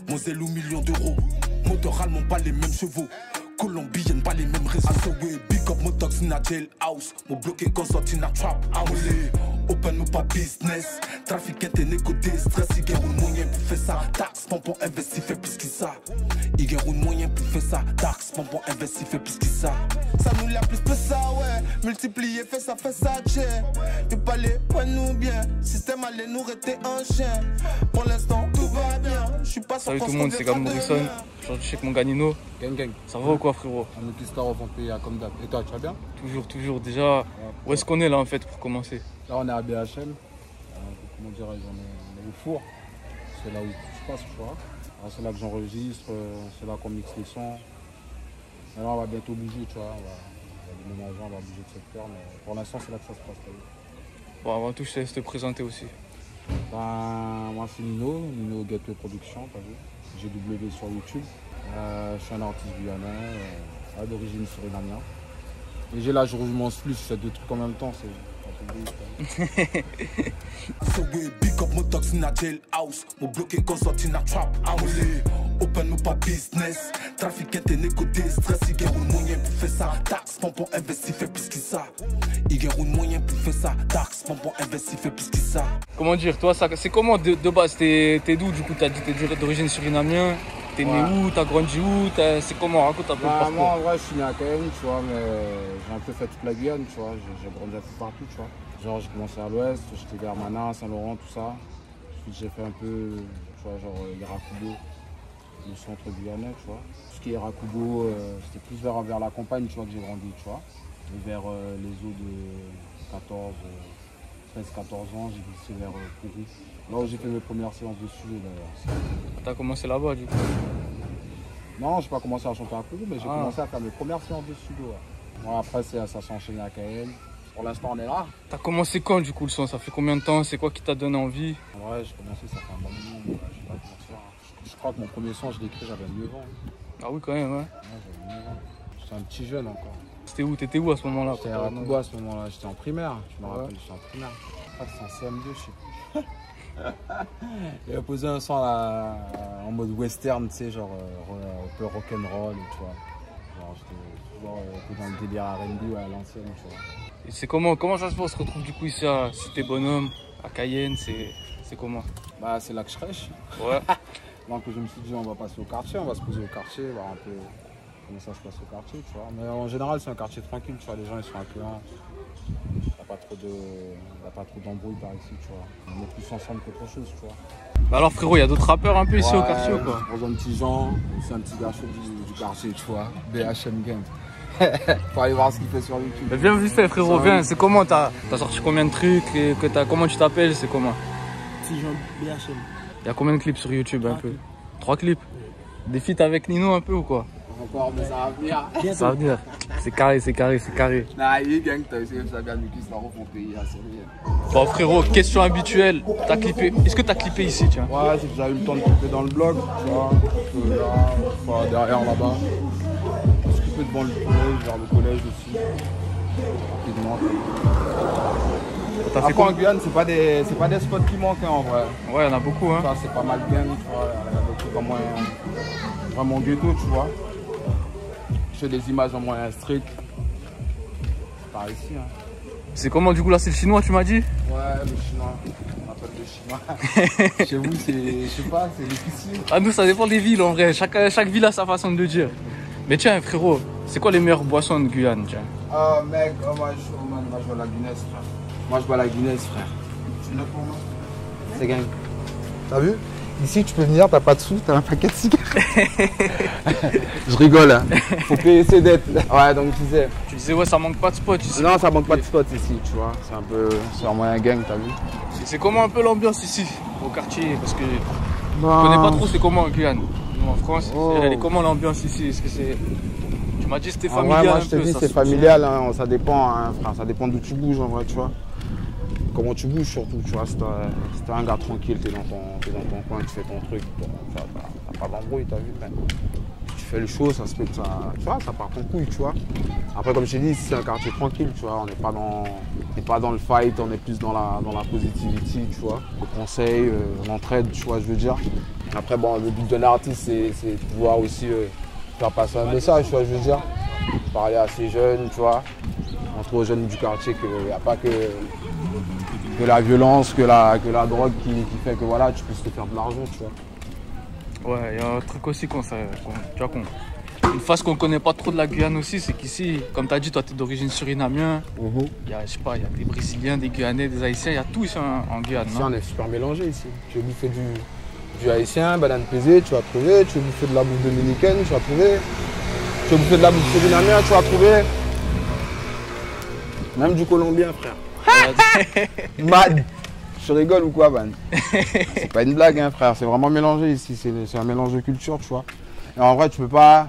Moselle ou millions d'euros. Moteur allemand, pas les mêmes chevaux. Colombienne, pas les mêmes réseaux. Assowe, big up, mon tox in a jailhouse. Mon bloqué consort in a trap house. Open ou pas business. Trafiquant et négo stress. Il gagne un moyen pour faire ça. Tax, pompon, investi, fait plus que ça. Il gagne un moyen pour faire ça. Tax, pompon, investi, fait plus que ça. Ça nous l'a plus que ça, ouais. Multiplier, fait ça, tché. Tu parles, ouais, nous bien. Système allait nous rester un chien. Pour l'instant, tout va bien. Je suis pas Salut tout le monde, c'est Gab Morrison. Aujourd'hui, je suis avec mon Ganino. Gang gang. Ça va ou quoi, frérot? On est plus tard au pays comme d'hab. Et toi, tu vas bien? Toujours. Déjà, où est-ce qu'on est là en fait pour commencer? Là, on est à BHM. Comment dirais-je, on est au four. C'est là où je passe, tu vois. C'est là que j'enregistre, c'est là qu'on mixe les sons. Et là, on va bientôt bouger, tu vois. On va déménager, on va bouger de secteur. Mais pour l'instant, c'est là que ça se passe. Bon, avant tout, je te laisse te présenter aussi. Ben, moi, c'est Nino Gateway Production, t'as vu. GW sur YouTube. Je suis un artiste guyanais, d'origine surinamienne. Et j'ai la jouissance plus, je fais deux trucs en même temps, c'est un peu beau. So we big up, mon tox in a jailhouse. Mon bloqué consort in a trap house. Open ou pas business. Trafiquant et négo stress. Il gagne un moyen pour faire ça. Tax, pompon, investi, fait plus que ça. Il gagne un moyen pour faire ça. Tax, pompon, investi, fait plus que ça. Comment dire, toi, c'est comment de base? T'es d'où du coup? T'as dit t'es d'origine surinamienne. T'es né où? T'as grandi où? C'est comment? Raconte un peu le parcours. Moi, en vrai, je suis né à Cayenne, tu vois, mais j'ai un peu fait toute la Guyane, tu vois. J'ai grandi un peu partout, tu vois. Genre, j'ai commencé à l'ouest, j'étais vers Mana, Saint-Laurent, tout ça. Ensuite, j'ai fait un peu, tu vois, genre Yarakubo, le centre guyanais, tu vois. Tout ce qui est Yarakubo, c'était plus vers la campagne, tu vois, que j'ai grandi, tu vois. Et vers les eaux de 13-14 ans, j'ai glissé vers Kourou. Là où j'ai fait mes premières séances de studio d'ailleurs. T'as commencé là-bas du coup? Non, j'ai pas commencé à chanter à Kourou, mais j'ai commencé à faire mes premières séances de studio. Ouais. Bon, après, ça s'est enchaîné à Cayenne. Pour l'instant, on est là. T'as commencé quand du coup le son? Ça fait combien de temps? C'est quoi qui t'a donné envie? Ouais, j'ai commencé, ça fait un bon moment. Je sais pas comment faire. Je crois que mon premier son, je l'ai écrit, j'avais 9 ans. Ah oui, quand même, ouais. Ouais, j'avais 9 ans. J'étais un petit jeune encore. T'étais où à ce moment-là? J'étais à Rakubo à ce moment-là, j'étais en primaire. Je me rappelle, j'étais en primaire. Je crois que c'est en CM2, je sais plus. Il a posé un son là, en mode western, tu sais, genre un peu rock'n'roll, tu vois. Genre, j'étais toujours un peu dans le délire R&B à l'ancienne, tu vois. Et c'est comment ça se passe? On se retrouve du coup ici à Cité Bonhomme, à Cayenne, c'est comment? Bah, c'est là que je crèche. Ouais. Donc je me suis dit, on va passer au quartier, on va se poser au quartier, voir un peu comment ça se passe au quartier, tu vois. Mais en général, c'est un quartier tranquille, tu vois, les gens ils sont accueillants. Il n'y a pas trop d'embrouille par ici, tu vois. On est plus ensemble qu'autre chose, tu vois. Bah alors frérot, il y a d'autres rappeurs un peu ici au quartier ou quoi? Pour un petit Jean, c'est un petit garçon du quartier, tu vois. BHM Gang. Faut aller voir ce qu'il fait sur YouTube. Mais viens vite fait frérot, viens. C'est comment? T'as sorti combien de trucs? Comment tu t'appelles? C'est comment? Petit Jean BHM. Il y a combien de clips sur YouTube un peu? 3 clips? Des feats avec Nino un peu ou quoi? Encore, mais ça va venir. Ça va venir. C'est carré. Nah, il gang, t'as essayé de savoir du qui mon pays, c'est rien. Bon frérot, question habituelle. T'as clippé. Est-ce que t'as clippé ici, tiens? Ouais, j'ai déjà eu le temps de clipper dans le blog, tu vois. Là, enfin, derrière là-bas. Je suis clippé devant le collège, vers le collège aussi. Rapidement. Après en Guyane, c'est pas des spots qui manquent hein, en vrai. Ouais, il y en a beaucoup hein. Ça, c'est pas mal gang, tu vois. Il y a des trucs en moins vraiment ghetto, tu vois. Je fais des images en moyen street. C'est par ici. Hein. C'est comment du coup là? C'est le chinois, tu m'as dit? Ouais, le chinois. On appelle le chinois. Chez vous, je sais pas, c'est difficile. Ah, nous, ça dépend des villes en vrai. Chaque ville a sa façon de le dire. Mais tiens, frérot, c'est quoi les meilleures boissons de Guyane, tiens? Ah, mec, moi, je bois la Guinness, frère. Moi, je bois la Guinness, frère. Tu l'as pour moi? C'est gang. T'as vu? Ici, tu peux venir, t'as pas de sous, t'as un paquet de cigarettes. Je rigole, hein. Faut payer ses dettes. Ouais, donc tu disais. Tu disais, ouais, ça manque pas de spot ici. Non, ça manque pas de spot ici, tu vois. C'est un peu. C'est un moyen gang, t'as vu? C'est comment un peu l'ambiance ici, au quartier? Parce que je bah... connais pas trop c'est comment en Guyane. Nous en France, elle est comment l'ambiance ici? Est-ce que c'est. Tu m'as dit que c'était familial. Ouais, moi je te dis, c'est familial, hein. Ça dépend, hein, frère. Ça dépend d'où tu bouges en vrai, tu vois. Comment tu bouges surtout, tu vois, si t'es un gars tranquille, t'es dans ton coin, tu fais ton truc, t'as pas d'embrouille, t'as vu, frère. Tu fais le show, ça se fait, ça, tu vois, ça part en couille, tu vois. Après, comme je t'ai dit, c'est un quartier tranquille, tu vois, on n'est pas dans le fight, on est plus dans la positivity, tu vois. Le conseil, l'entraide, tu vois, je veux dire. Après, bon, le but d'un artiste, c'est de pouvoir aussi faire passer un message, tu vois, je veux dire. Parler à ces jeunes, tu vois, montrer aux jeunes du quartier qu'il n'y a pas que la violence, que la drogue qui fait que voilà, tu puisses te faire de l'argent, tu vois. Ouais, il y a un truc aussi une phase qu'on ne connaît pas trop de la Guyane aussi, c'est qu'ici, comme tu as dit, toi tu es d'origine surinamien, il y a, je sais pas, il y a des Brésiliens, des Guyanais, des Haïtiens, il y a tout ici en Guyane. Ici, on est super mélangé ici. Tu veux bouffer du haïtien, banane pesée, tu vas trouver. Tu veux bouffer de la bouffe dominicaine, tu vas trouver. Tu veux bouffer de la bouffe surinamienne, tu vas trouver. Même du colombien, frère. Mad. Je rigole ou quoi, man? C'est pas une blague, hein, frère. C'est vraiment mélangé ici. C'est un mélange de culture, tu vois. Et en vrai, tu peux pas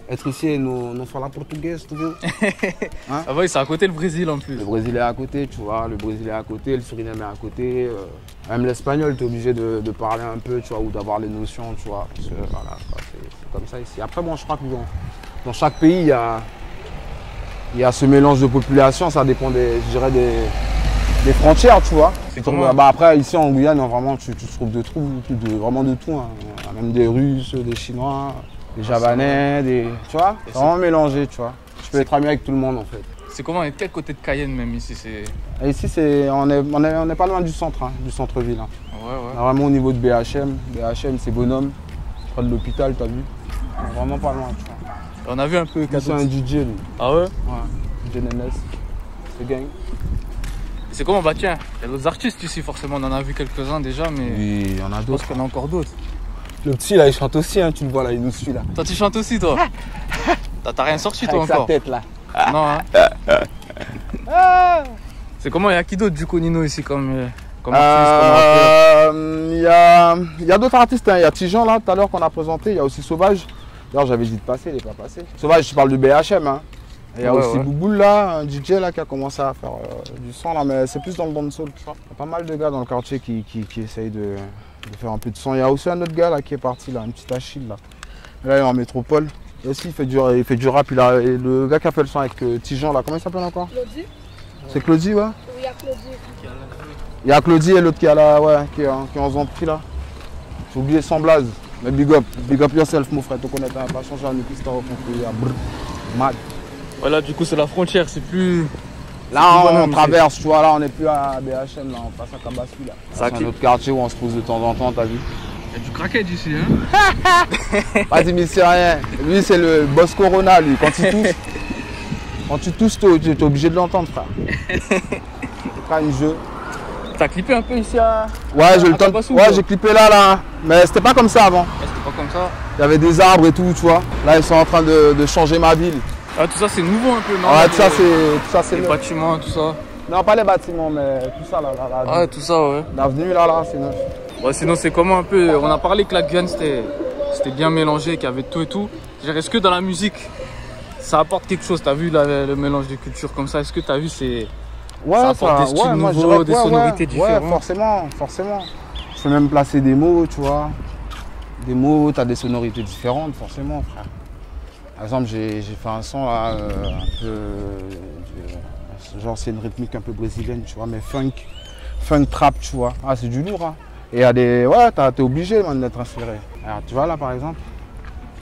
être ici et nous faire la portugaise, tu veux. Hein? Ah ouais, c'est à côté le Brésil en plus. Le Brésil est à côté, tu vois. Le Brésil est à côté, le Suriname est à côté. Même l'espagnol, tu es obligé de parler un peu, tu vois, ou d'avoir les notions, tu vois. Parce que, voilà, c'est comme ça ici. Après, bon, je crois que dans chaque pays, il y a ce mélange de population. Ça dépend je dirais des frontières, tu vois. Bah, après, ici en Guyane, vraiment, tu trouves vraiment de tout. Hein. Même des Russes, des Chinois, des Javanais, tu vois. C'est vraiment mélangé, tu vois. Tu peux être ami avec tout le monde, en fait. C'est comment, on est de quel côté de Cayenne même ici? Ici, on est pas loin du centre, hein, du centre-ville. Hein. Ouais. Vraiment au niveau de BHM. BHM, c'est Bonhomme, près de l'hôpital, t'as vu. Vraiment pas loin, tu vois. On a vu un peu. C'est un DJ, lui. Ah ouais? Ouais, DJ Nenes. C'est gang. C'est comment? Bah tiens, il y a d'autres artistes ici forcément, on en a vu quelques-uns déjà, mais oui, il y en a d'autres. Je pense qu'il y en a encore d'autres. Le petit là, il chante aussi, hein, tu le vois là, il nous suit là. Toi tu chantes aussi toi? T'as rien sorti toi avec encore? sa tête là. Non hein. C'est comment, il y a qui d'autre du coup Nino ici comme artiste, il y a d'autres artistes, hein. Il y a Tijan là tout à l'heure qu'on a présenté, il y a aussi Sauvage. D'ailleurs j'avais dit de passer, il n'est pas passé. Sauvage, je parle de BHM, hein. Il y a aussi Bouboule là, un DJ là qui a commencé à faire du son là, mais c'est plus dans le dancehall, tu vois. Il y a pas mal de gars dans le quartier qui essayent de faire un peu de son. Il y a aussi un autre gars là qui est parti là, un petit Achille là. Là il est en métropole. Et aussi il fait du rap, et le gars qui a fait le son avec Tijan là, comment il s'appelle encore? Claudie. C'est Claudie, ouais? Oui, il y a Claudie. Il y a Claudie et l'autre qui est en Zempri là. J'ai oublié son blaze. Mais big up yourself mon frère, tu connais pas changer un épisode au fond. Mad. Voilà, du coup c'est la frontière, c'est plus... Là on traverse, tu vois, là on n'est plus à BHM, là on passe à Kabassu là. C'est un autre quartier où on se pose de temps en temps, t'as vu? Il y a du craquage ici, hein? Vas-y, mais c'est rien. Lui c'est le boss Corona, lui, quand tu tousses, tu es obligé de l'entendre, frère. C'est pas un jeu. T'as clippé un peu ici à... Ouais, j'ai clippé là. Mais c'était pas comme ça avant. C'était pas comme ça? Il y avait des arbres et tout, tu vois. Là, ils sont en train de changer ma ville. Ah, tout ça, c'est nouveau un peu, non? Ouais, tout ça, c'est les bâtiments, tout ça. Non, pas les bâtiments, mais tout ça, là. Ah, tout ça, ouais. L'avenue, là, c'est neuf. Ouais, sinon, c'est comment un peu... On a parlé que la Guyane, c'était bien mélangé, qu'il y avait tout et tout. Est-ce que dans la musique, ça apporte quelque chose? T'as vu le mélange de cultures comme ça? Est-ce que t'as vu ça apporte des styles nouveaux, des sonorités différentes? Ouais, forcément. Je peux même placer des mots, tu vois. Des mots, t'as des sonorités différentes, forcément, frère. Par exemple, j'ai fait un son là, un peu... genre, c'est une rythmique un peu brésilienne, tu vois, mais funk trap, tu vois. Ah, c'est du lourd, hein. Et il y a des... Ouais, t'es obligé, man, d'être inspiré. Alors, tu vois, là, par exemple,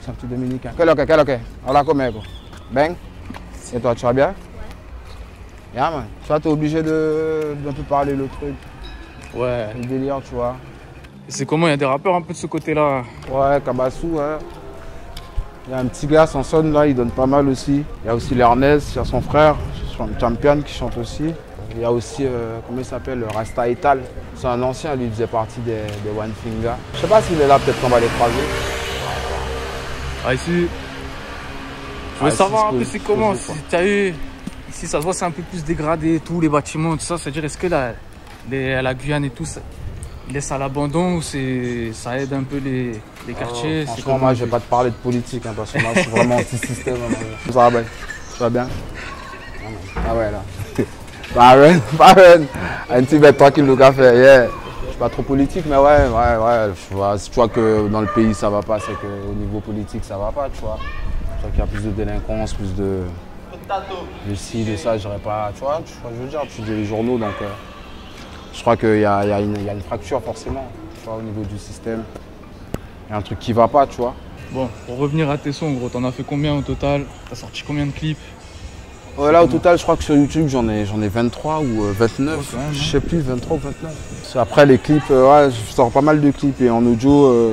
c'est un petit dominicain. Quel ok. Hola, conmigo. Bang. Et toi, tu vas bien? Yeah, man. Tu vois, t'es obligé d'un peu parler le truc. Ouais. Le délire, tu vois. C'est comment? Il y a des rappeurs un peu de ce côté-là? Ouais, Kabassu, ouais. Il y a un petit gars, Sanson, là, il donne pas mal aussi. Il y a aussi l'Ernest, il y a son frère, Champion, qui chante aussi. Il y a aussi, comment il s'appelle, Rasta Ital. C'est un ancien, lui, il faisait partie des One Finger. Je sais pas s'il est là, peut-être qu'on va les croiser. Ah, ici, je veux savoir un peu c'est comment, si tu as eu... Ici, ça se voit, c'est un peu plus dégradé, tous les bâtiments, tout ça. C'est-à-dire, est-ce que la Guyane et tout, ça, il laisse à l'abandon ou ça aide un peu les quartiers? Franchement, moi, je vais pas te parler de politique, hein, parce que moi, je suis vraiment anti-système. Ça va bien? Tu vas bien? Ah ouais, là. Baron, un petit bête tranquille, le café, yeah. Je suis pas trop politique, mais ouais. Si tu vois que dans le pays, ça va pas, c'est qu'au niveau politique, ça va pas, tu vois. Je vois qu'il y a plus de délinquance, plus de ci, de ça, je dirais pas, tu vois, je veux dire, tu dis les journaux, donc je crois qu'il y a une fracture forcément, tu vois, au niveau du système. y a un truc qui va pas, tu vois. Bon, pour revenir à tes sons, gros, t'en as fait combien au total? T'as sorti combien de clips? Ouais, là, au total, je crois que sur YouTube, j'en ai 23 ou 29. Ouais, quand même, hein. Je sais plus, 23 ou 29. Après, les clips, ouais, je sors pas mal de clips. Et en audio,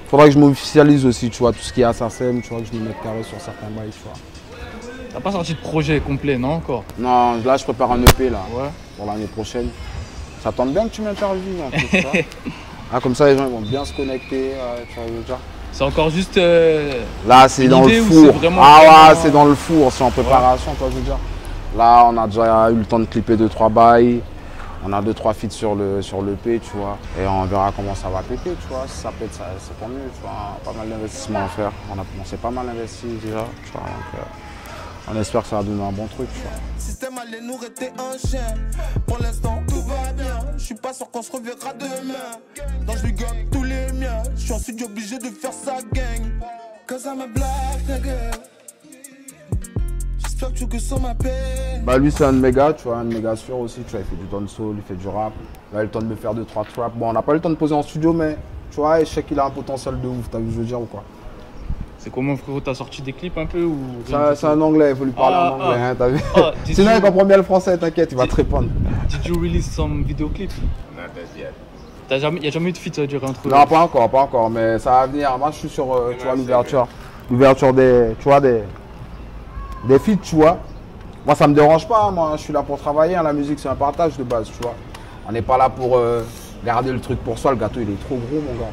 faudra que je m'officialise aussi, tu vois. Tout ce qui est Assassin, tu vois, que je me mette carré sur certains bails, tu vois. T'as pas sorti de projet complet, non, encore? Non, là, je prépare un EP, là, Ouais. pour l'année prochaine. Ça tente bien que tu m'interviewes, en plus, ça. Ah, comme ça, les gens ils vont bien se connecter, tu vois, je veux dire. C'est encore juste. Là, c'est dans le idée ou four. c'est vraiment Ah ouais, vraiment- c'est dans le four, c'est en préparation, toi, je veux dire. Là, on a déjà eu le temps de clipper 2-3 bails. On a 2-3 feats sur l'EP, tu vois. Et on verra comment ça va péter, tu vois. Si ça pète, c'est tant mieux, tu vois. Pas mal d'investissements à faire. On s'est pas mal investi déjà, tu vois. Donc, on espère que ça va donner un bon truc, tu vois. Système allait nous rester un chien. Pour l'instant, tout va bien. Je suis pas sûr qu'on se reverra demain. Donc je gagne tous les miens. Je suis ensuite obligé de faire sa gang. Cause I'm a black nigga. J'espère que tu ressens ma peine. Bah lui c'est un de mes gars, tu vois, un de mes gars sûrs aussi, tu vois, il fait du dancehall, il fait du rap. Il a eu le temps de me faire 2-3 traps. Bon, on n'a pas eu le temps de poser en studio, mais tu vois, je sais qu'il a un potentiel de ouf, t'as vu ce que je veux dire ou quoi. C'est comment, frérot? T'as sorti des clips un peu ou... C'est un anglais, il faut lui parler en anglais, hein, t'as vu. did Sinon you- il comprend bien le français, t'inquiète, il va te répondre. Did you release some video clips? Y'a jamais eu de feat, ça veut dire, entre... Non, pas encore, mais ça va venir. Moi je suis sur, tu vois, l'ouverture des, tu vois, des feats, tu vois. Moi ça me dérange pas, moi je suis là pour travailler, hein. La musique c'est un partage de base, tu vois. On n'est pas là pour garder le truc pour soi, le gâteau il est trop gros mon gars.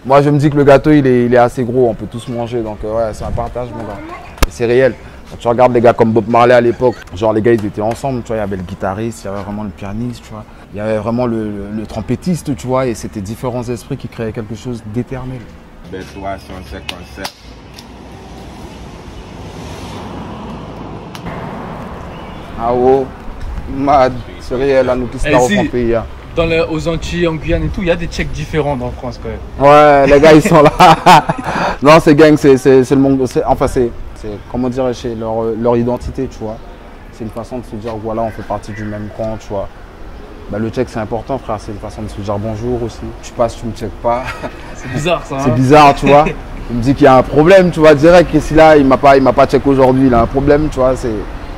Moi je me dis que le gâteau il est assez gros, on peut tous manger, donc ouais c'est un partage mon gars. Et c'est réel. Quand tu regardes les gars comme Bob Marley à l'époque, genre les gars ils étaient ensemble, tu vois, il y avait le guitariste, il y avait vraiment le pianiste, tu vois. Il y avait vraiment le trompettiste, tu vois, et c'était différents esprits qui créaient quelque chose d'éternel. Ben toi, si on sait qu'on sait. Ah oh, mad, c'est réel, là, nous qui stars au si. grand pays. Hein. Aux Antilles, en Guyane et tout, il y a des checks différents en France, quand même. Ouais, les gars, ils sont là. Non, ces gangs, c'est le monde. Enfin, c'est comment dire, chez leur identité, tu vois. C'est une façon de se dire, voilà, on fait partie du même camp, tu vois. Bah, le check, c'est important, frère. C'est une façon de se dire bonjour aussi. Tu passes, tu me checkes pas. C'est bizarre, ça. C'est hein. bizarre, tu vois. Il me dit qu'il y a un problème, tu vois, direct. Et si là, il m'a pas check aujourd'hui, il a un problème, tu vois.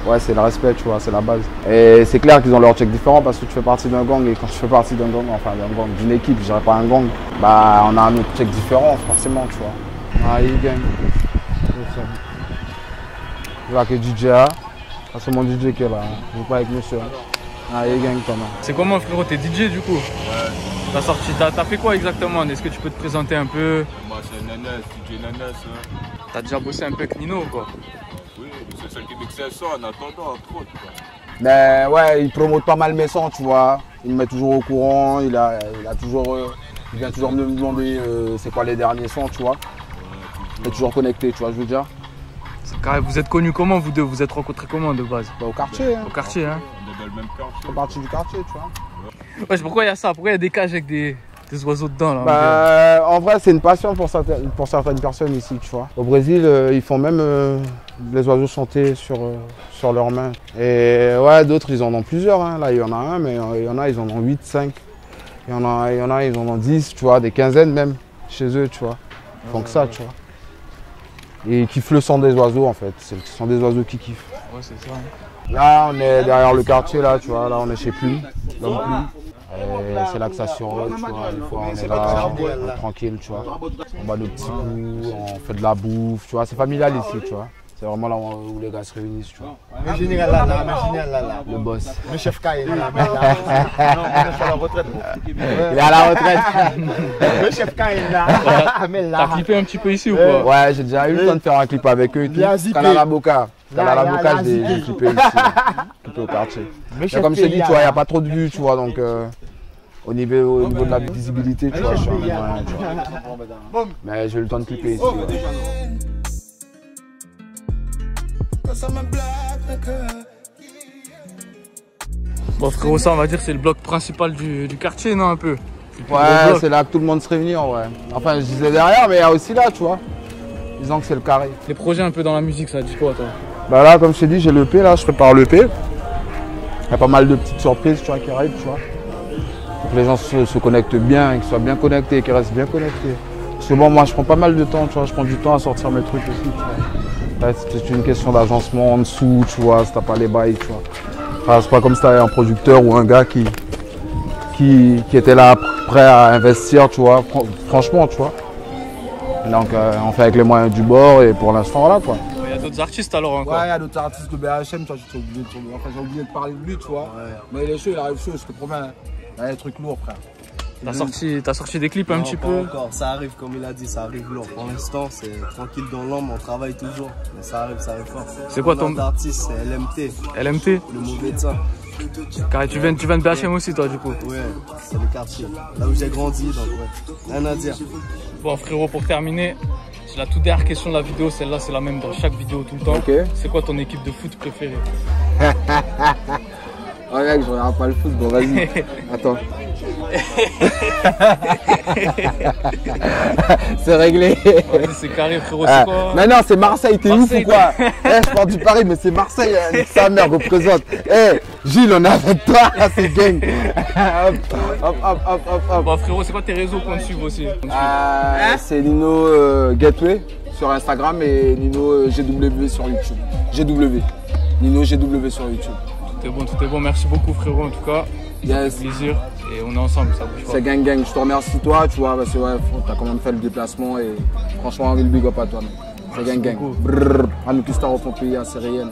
Ouais, c'est le respect, tu vois, c'est la base. Et c'est clair qu'ils ont leur check différent parce que tu fais partie d'un gang et quand tu fais partie d'un gang, enfin d'un gang, d'une équipe, je dirais pas un gang, bah on a un autre check différent forcément, tu vois. Ah, il gagne. Je vois que DJ A, c'est mon DJ qui est là, je joue pas avec monsieur. Ah, il gagne quand même. C'est comment, frérot? T'es DJ, du coup? Ouais. T'as fait quoi exactement? Est-ce que tu peux te présenter un peu? Moi, c'est Nanas, DJ Nanas. Hein. T'as déjà bossé un peu avec Nino, quoi? Oui, c'est celle qui mixe le son en attendant, entre autres. Quoi. Mais ouais, il promote pas mal mes sons, tu vois. Il me met toujours au courant, il vient toujours me demander c'est quoi les derniers sons, tu vois. Il est toujours connecté, tu vois, je veux dire. Vous êtes connus comment, vous deux? Vous êtes rencontrés comment, de base? Bah, au quartier, hein. Au quartier, hein? On est dans le même quartier. On fait partie du quartier, tu vois. Ouais, pourquoi il y a ça? Pourquoi il y a des cages avec des oiseaux dedans, là? Bah, en vrai, c'est une passion pour certaines personnes ici, tu vois. Au Brésil, ils font même les oiseaux chanter sur leurs mains. Et ouais, d'autres, ils en ont plusieurs. Hein. Là, il y en a un, mais il y en a, ils en ont 8, 5. Il y en a, ils en ont 10, tu vois, des quinzaines même, chez eux, tu vois. Ils font que ça, tu vois. Et ils kiffent le son des oiseaux, en fait. C'est le son des oiseaux qui kiffent. Ouais, c'est ça. Hein. Là, on est derrière le quartier, là, tu vois. Là, on est chez Plume, l'homme Plume. Et c'est là que ça survole, tu vois. Une fois, on est là, on est tranquille, tu vois. On boit nos petits coups, on fait de la bouffe, tu vois. C'est familial ici, tu vois. C'est vraiment là où les gars se réunissent, tu vois. Le général là, Le boss. le chef K est là. Non, on est sur la retraite. Il est à la retraite. Le chef K est là. Mais T'as là. clippé un petit peu ici ou quoi? Ouais, j'ai déjà eu le temps de faire un clip avec eux et tout. Il a zippé. Canalaboca, Là, j'ai zippé. clippé ici, clippé au quartier. Mais comme je t'ai dit, tu vois, il n'y a pas trop de vues, tu vois, donc au niveau de la visibilité, tu vois, je suis en moyen, tu vois. Mais j'ai eu le temps de clipper ici. Ouais. Cause I'm a black nigga. Bon, frérot, ça, on va dire, c'est le bloc principal du quartier, non, un peu? Ouais, c'est là que tout le monde se réunit en vrai. Enfin, je disais derrière, mais il y a aussi là, tu vois. Disons que c'est le carré. Les projets un peu dans la musique, ça dit quoi, toi? Bah là, comme je t'ai dit, j'ai l'EP là, je prépare l'EP. Il y a pas mal de petites surprises, tu vois, qui arrivent, tu vois. Pour que les gens se connectent bien, qu'ils soient bien connectés, qu'ils restent bien connectés. Parce que bon, moi je prends pas mal de temps, tu vois, je prends du temps à sortir mes trucs aussi, tu vois. Ouais, c'est une question d'agencement en dessous, tu vois, si t'as pas les bails, tu vois. Enfin, c'est pas comme si t'avais un producteur ou un gars qui était là prêt à investir, tu vois, franchement, tu vois. Donc on fait avec les moyens du bord et pour l'instant, voilà quoi. Il y a d'autres artistes alors encore. Ouais, il y a d'autres artistes de BHM, tu vois, j'ai oublié de parler de lui, tu vois. Ouais. Mais il est chaud, il arrive chaud, je te promets. Il y a des trucs lourds, frère. T'as sorti des clips un petit peu? Encore. Ça arrive, comme il a dit, ça arrive lourd. Pour l'instant, c'est tranquille dans l'ombre, on travaille toujours. Mais ça arrive fort. C'est quoi ton artiste? C'est LMT. LMT? Le mot médecin. Car tu viens de BHM aussi toi du coup? Ouais, c'est le quartier. Là où j'ai grandi, donc ouais. Rien à dire. Bon frérot, pour terminer, c'est la toute dernière question de la vidéo. Celle-là, c'est la même dans chaque vidéo tout le temps. Okay. C'est quoi ton équipe de foot préférée? Ouais mec, je regarde pas le foot, bon vas-y. Attends. C'est réglé. C'est carré frérot, c'est quoi? Mais non, c'est Marseille, t'es ouf ou quoi? Je pars du Paris, mais c'est Marseille, sa mère représente. Gilles, on est avec toi, c'est gang. Hop. Bon frérot, c'est quoi tes réseaux qu'on te suive aussi? C'est Nino Gateway sur Instagram et Nino GW sur YouTube. Nino GW sur YouTube. Tout est bon, merci beaucoup frérot en tout cas. Yes. Plaisir et on est ensemble, ça bouge pas. C'est gang, je te remercie toi, tu vois, parce que ouais, t'as quand même fait le déplacement et franchement, le big up à toi. C'est gang. Brrr, Anoukistar au Pompéi, c'est réel.